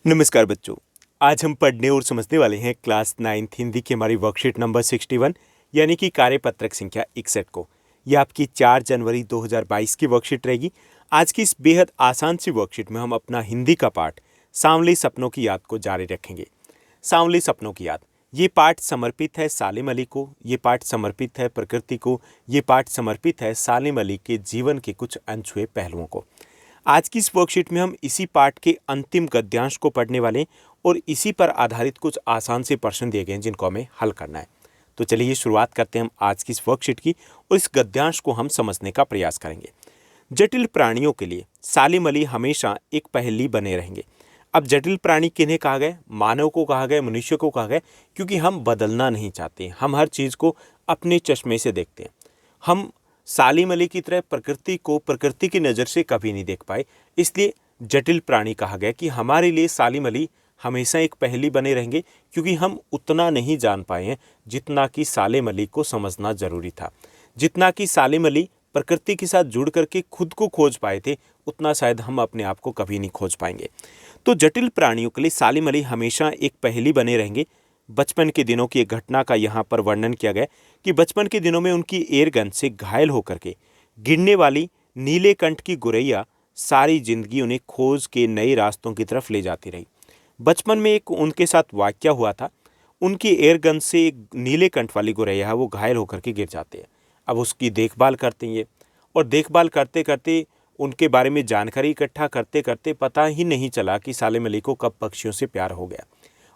नमस्कार बच्चों। आज हम पढ़ने और समझने वाले हैं क्लास 9th हिंदी की हमारी वर्कशीट नंबर 61 यानी कि कार्यपत्रक संख्या 61 को। यह आपकी 4 जनवरी 2022 की वर्कशीट रहेगी। आज की इस बेहद आसान सी वर्कशीट में हम अपना हिंदी का पाठ सांवले सपनों की याद को जारी रखेंगे। सांवले सपनों की याद, ये पाठ समर्पित है सालिम अली को, ये पाठ समर्पित है प्रकृति को, ये पाठ समर्पित है सालिम अली के जीवन के कुछ अनछुए पहलुओं को। आज की इस वर्कशीट में हम इसी पाठ के अंतिम गद्यांश को पढ़ने वाले हैं और इसी पर आधारित कुछ आसान से प्रश्न दिए गए हैं जिनको हमें हल करना है। तो चलिए शुरुआत करते हैं हम आज की इस वर्कशीट की और इस गद्यांश को हम समझने का प्रयास करेंगे। जटिल प्राणियों के लिए सालिम अली हमेशा एक पहेली बने रहेंगे। अब जटिल प्राणी किन्हें कहा गया? मानव को कहा गया, मनुष्य को कहा गया, क्योंकि हम बदलना नहीं चाहते। हम हर चीज़ को अपने चश्मे से देखते हैं। हम सालिम अली की तरह प्रकृति को प्रकृति की नज़र से कभी नहीं देख पाए, इसलिए जटिल प्राणी कहा गया कि हमारे लिए सालिम अली हमेशा एक पहेली बने रहेंगे, क्योंकि हम उतना नहीं जान पाए हैं जितना कि सालिम अली को समझना जरूरी था। जितना कि सालिम अली प्रकृति के साथ जुड़ करके खुद को खोज पाए थे, उतना शायद हम अपने आप को कभी नहीं खोज पाएंगे। तो जटिल प्राणियों के लिए सालिम अली हमेशा एक पहेली बने रहेंगे। बचपन के दिनों की एक घटना का यहाँ पर वर्णन किया गया कि बचपन के दिनों में उनकी एयरगन से घायल होकर के गिरने वाली नीले कंठ की गुरैया सारी जिंदगी उन्हें खोज के नए रास्तों की तरफ ले जाती रही। बचपन में एक उनके साथ वाकया हुआ था। उनकी एयरगन से एक नीले कंठ वाली गुरैया वो घायल होकर के गिर जाते हैं। अब उसकी देखभाल करते हैं ये, और देखभाल करते करते उनके बारे में जानकारी इकट्ठा करते करते पता ही नहीं चला कि सालिम अली को कब पक्षियों से प्यार हो गया।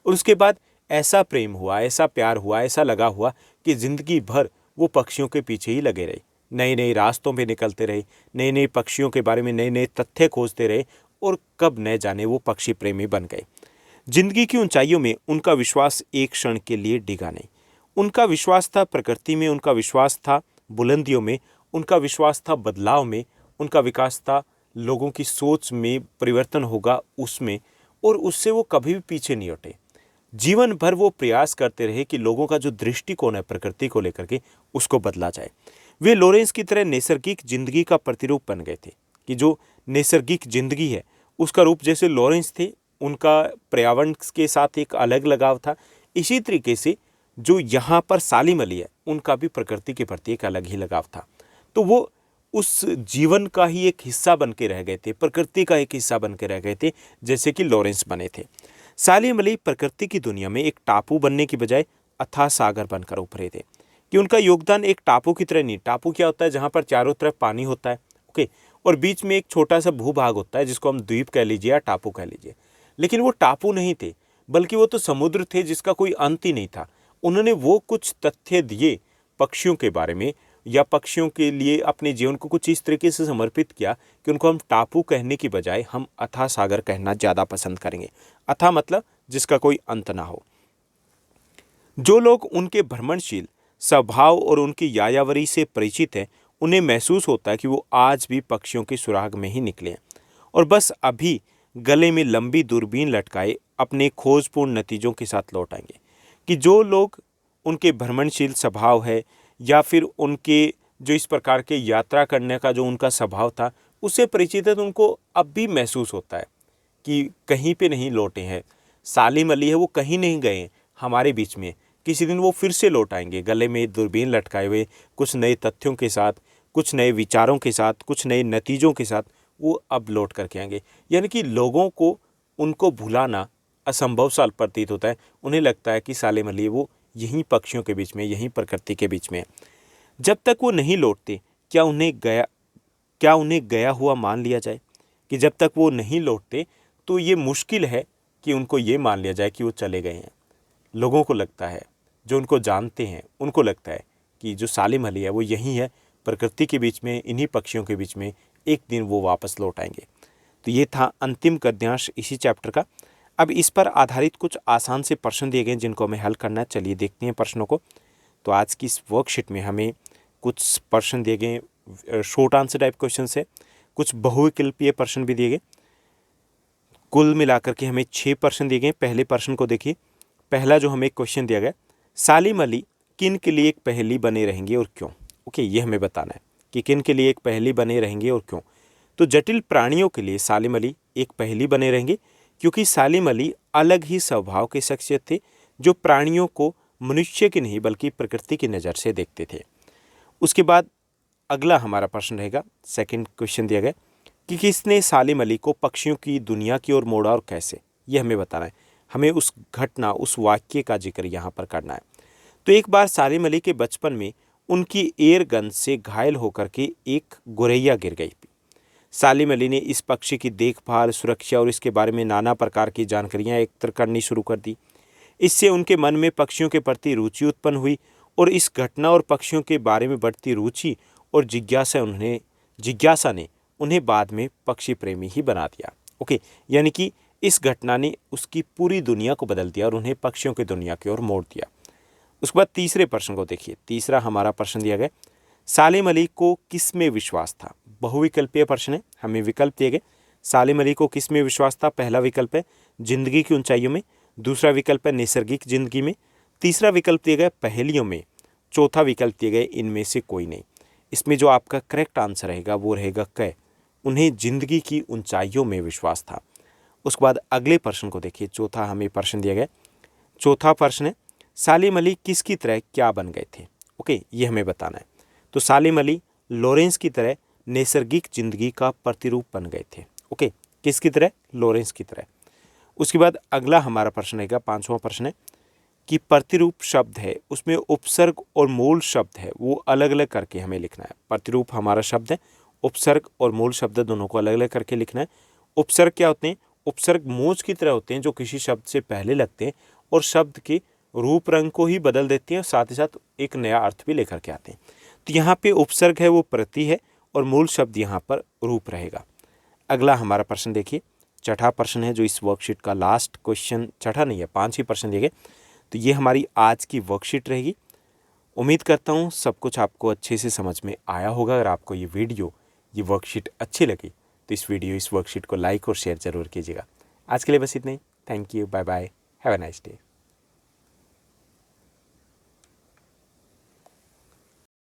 और उसके बाद ऐसा प्रेम हुआ, ऐसा प्यार हुआ, ऐसा लगा हुआ कि ज़िंदगी भर वो पक्षियों के पीछे ही लगे रहे। नए नए रास्तों पे निकलते रहे, नए नए पक्षियों के बारे में नए नए तथ्य खोजते रहे, और कब न जाने वो पक्षी प्रेमी बन गए। जिंदगी की ऊंचाइयों में उनका विश्वास एक क्षण के लिए डिगा नहीं। उनका विश्वास था प्रकृति में, उनका विश्वास था बुलंदियों में, उनका विश्वास था बदलाव में, उनका विकास था लोगों की सोच में परिवर्तन होगा उसमें, और उससे वो कभी भी पीछे नहीं हटे। जीवन भर वो प्रयास करते रहे कि लोगों का जो दृष्टिकोण है प्रकृति को लेकर के उसको बदला जाए। वे लॉरेंस की तरह नैसर्गिक जिंदगी का प्रतिरूप बन गए थे कि जो नैसर्गिक जिंदगी है उसका रूप जैसे लॉरेंस थे, उनका पर्यावरण के साथ एक अलग लगाव था, इसी तरीके से जो यहाँ पर सालिम अली है उनका भी प्रकृति के प्रति एक अलग ही लगाव था। तो वो उस जीवन का ही एक हिस्सा बन के रह गए थे, प्रकृति का एक हिस्सा बन के रह गए थे, जैसे कि लॉरेंस बने थे। सालिम अली प्रकृति की दुनिया में एक टापू बनने की बजाय अथाह सागर बनकर उभरे थे कि उनका योगदान एक टापू की तरह नहीं। टापू क्या होता है? जहाँ पर चारों तरफ पानी होता है, ओके, और बीच में एक छोटा सा भूभाग होता है जिसको हम द्वीप कह लीजिए या टापू कह लीजिए। लेकिन वो टापू नहीं थे, बल्कि वो तो समुद्र थे जिसका कोई अंत ही नहीं था। उन्होंने वो कुछ तथ्य दिए पक्षियों के बारे में, या पक्षियों के लिए अपने जीवन को कुछ इस तरीके से समर्पित किया कि उनको हम टापू कहने की बजाय हम अथाह सागर कहना ज़्यादा पसंद करेंगे। अथाह मतलब जिसका कोई अंत ना हो। जो लोग उनके भ्रमणशील स्वभाव और उनकी यायावरी से परिचित हैं, उन्हें महसूस होता है कि वो आज भी पक्षियों के सुराग में ही निकले हैं और बस अभी गले में लंबी दूरबीन लटकाए अपने खोजपूर्ण नतीजों के साथ लौट आएंगे। कि जो लोग उनके भ्रमणशील स्वभाव है या फिर उनके जो इस प्रकार के यात्रा करने का जो उनका स्वभाव था उससे परिचित है, तो उनको अब भी महसूस होता है कि कहीं पे नहीं लौटे हैं। सालिम अली है वो कहीं नहीं गए हैं, हमारे बीच में। किसी दिन वो फिर से लौट आएंगे गले में दूरबीन लटकाए हुए, कुछ नए तथ्यों के साथ, कुछ नए विचारों के साथ, कुछ नए नतीजों के साथ वो अब लौट करके आएंगे। यानी कि लोगों को उनको भुलाना असंभव सा प्रतीत होता है। उन्हें लगता है कि सालिम अली वो यहीं पक्षियों के बीच में, यहीं प्रकृति के बीच में है। जब तक वो नहीं लौटते, क्या उन्हें गया हुआ मान लिया जाए? कि जब तक वो नहीं लौटते तो ये मुश्किल है कि उनको ये मान लिया जाए कि वो चले गए हैं। लोगों को लगता है, जो उनको जानते हैं उनको लगता है कि जो सालिम अली है वो यहीं है प्रकृति के बीच में, इन्हीं पक्षियों के बीच में, एक दिन वो वापस लौट आएंगे। तो ये था अंतिम गद्यांश इसी चैप्टर का। अब इस पर आधारित कुछ आसान से प्रश्न दिए गए जिनको हमें हल करना है। चलिए देखते हैं प्रश्नों को। तो आज की इस वर्कशीट में हमें कुछ प्रश्न दिए गए, शॉर्ट आंसर टाइप क्वेश्चन है, कुछ बहुविकल्पीय प्रश्न भी दिए गए। कुल मिलाकर के हमें 6 प्रश्न दिए गए। पहले प्रश्न को देखिए। पहला जो हमें क्वेश्चन दिया गया, सालिम अली किन के लिए एक पहेली बने रहेंगे और क्यों? ओके, ये हमें बताना है कि किन के लिए एक पहेली बने रहेंगे और क्यों। तो जटिल प्राणियों के लिए सालिम अली एक पहेली बने रहेंगे क्योंकि सालिम अली अलग ही स्वभाव के शख्सियत थे जो प्राणियों को मनुष्य की नहीं बल्कि प्रकृति की नज़र से देखते थे। उसके बाद अगला हमारा प्रश्न रहेगा, सेकंड क्वेश्चन दिया गया कि किसने सालिम अली को पक्षियों की दुनिया की ओर मोड़ा और कैसे, ये हमें बताना है। हमें उस घटना, उस वाक्य का जिक्र यहाँ पर करना है। तो एक बार सालिम अली के बचपन में उनकी एयर गन से घायल होकर के एक गोरैया गिर गई। सालिम अली ने इस पक्षी की देखभाल, सुरक्षा और इसके बारे में नाना प्रकार की जानकारियाँ एकत्र करनी शुरू कर दी। इससे उनके मन में पक्षियों के प्रति रुचि उत्पन्न हुई और इस घटना और पक्षियों के बारे में बढ़ती रुचि और जिज्ञासा ने उन्हें बाद में पक्षी प्रेमी ही बना दिया। ओके, यानी कि इस घटना ने उसकी पूरी दुनिया को बदल दिया और उन्हें पक्षियों की दुनिया की ओर मोड़ दिया। उसके बाद तीसरे प्रश्न को देखिए। तीसरा हमारा प्रश्न दिया गया, सालिम अली को किस में विश्वास था। बहुविकल्पीय प्रश्न है, हमें विकल्प दिए गए। सालिम अली को किस में विश्वास था। पहला विकल्प है जिंदगी की ऊंचाइयों में, दूसरा विकल्प है नैसर्गिक जिंदगी में, तीसरा विकल्प दिया गया पहेलियों में, चौथा विकल्प दिए गए इनमें से कोई नहीं। इसमें जो आपका करेक्ट आंसर रहेगा वो रहेगा क, उन्हें जिंदगी की ऊंचाइयों में विश्वास था। उसके बाद अगले प्रश्न को देखिए। चौथा हमें प्रश्न दिया गया। चौथा प्रश्न है, सालिम अली किसकी तरह क्या बन गए थे। ओके, ये हमें बताना है। तो सालिम अली लॉरेंस की तरह नैसर्गिक जिंदगी का प्रतिरूप बन गए थे। ओके, किसकी तरह, लॉरेंस की तरह। उसके बाद अगला हमारा प्रश्न रहेगा, पांचवा प्रश्न है कि प्रतिरूप शब्द है उसमें उपसर्ग और मूल शब्द है वो अलग अलग करके हमें लिखना है। प्रतिरूप हमारा शब्द है, उपसर्ग और मूल शब्द दोनों को अलग अलग करके लिखना है। उपसर्ग क्या होते हैं, उपसर्ग मोज की तरह होते हैं जो किसी शब्द से पहले लगते हैं और शब्द के रूप रंग को ही बदल देते हैं और साथ ही साथ एक नया अर्थ भी लेकर के आते हैं। तो यहाँ पे उपसर्ग है वो प्रति है और मूल शब्द यहाँ पर रूप रहेगा। अगला हमारा प्रश्न देखिए, छठा प्रश्न है जो इस वर्कशीट का लास्ट क्वेश्चन, छठा नहीं है, 5 ही प्रश्न दिए गए। तो ये हमारी आज की वर्कशीट रहेगी। उम्मीद करता हूँ सब कुछ आपको अच्छे से समझ में आया होगा। अगर आपको ये वीडियो, ये वर्कशीट अच्छी लगी तो इस वर्कशीट को लाइक और शेयर ज़रूर कीजिएगा। आज के लिए बस इतना ही। Thank you, bye bye, have a nice day.